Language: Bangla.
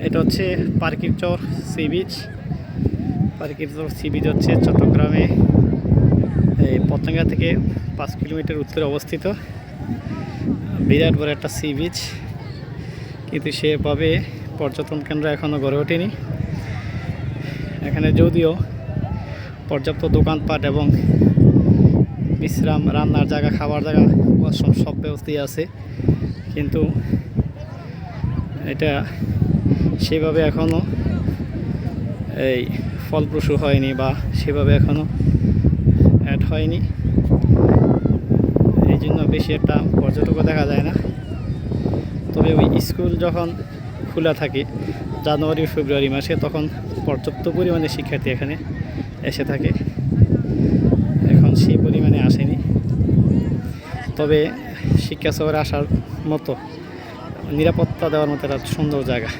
এটা হচ্ছে পার্কিরচর সি বিচ। পার্কিরচর সি বিচ হচ্ছে চট্টগ্রামে এই পতেঙ্গা থেকে 5 কিলোমিটার উত্তরে অবস্থিত। বিরাট বড় একটা সি বিচ, কিন্তু সেভাবে পর্যটন কেন্দ্র এখনও গড়ে ওঠেনি। এখানে যদিও পর্যাপ্ত দোকানপাট এবং বিশ্রাম, রান্নার জায়গা, খাবার জায়গা, ওয়াশরুম সব ব্যবস্থাই আছে, কিন্তু এটা সেভাবে এখনও এই ফলপ্রসূ হয়নি বা সেভাবে এখনও অ্যাড হয়নি। এই জন্য বেশি একটা পর্যটকও দেখা যায় না। তবে ওই স্কুল যখন খোলা থাকে জানুয়ারি ফেব্রুয়ারি মাসে, তখন পর্যাপ্ত পরিমাণে শিক্ষার্থী এখানে এসে থাকে। এখন সেই পরিমাণে আসেনি। তবে শিক্ষা সফরে আসার মতো, নিরাপত্তা দেওয়ার মতো একটা সুন্দর জায়গা।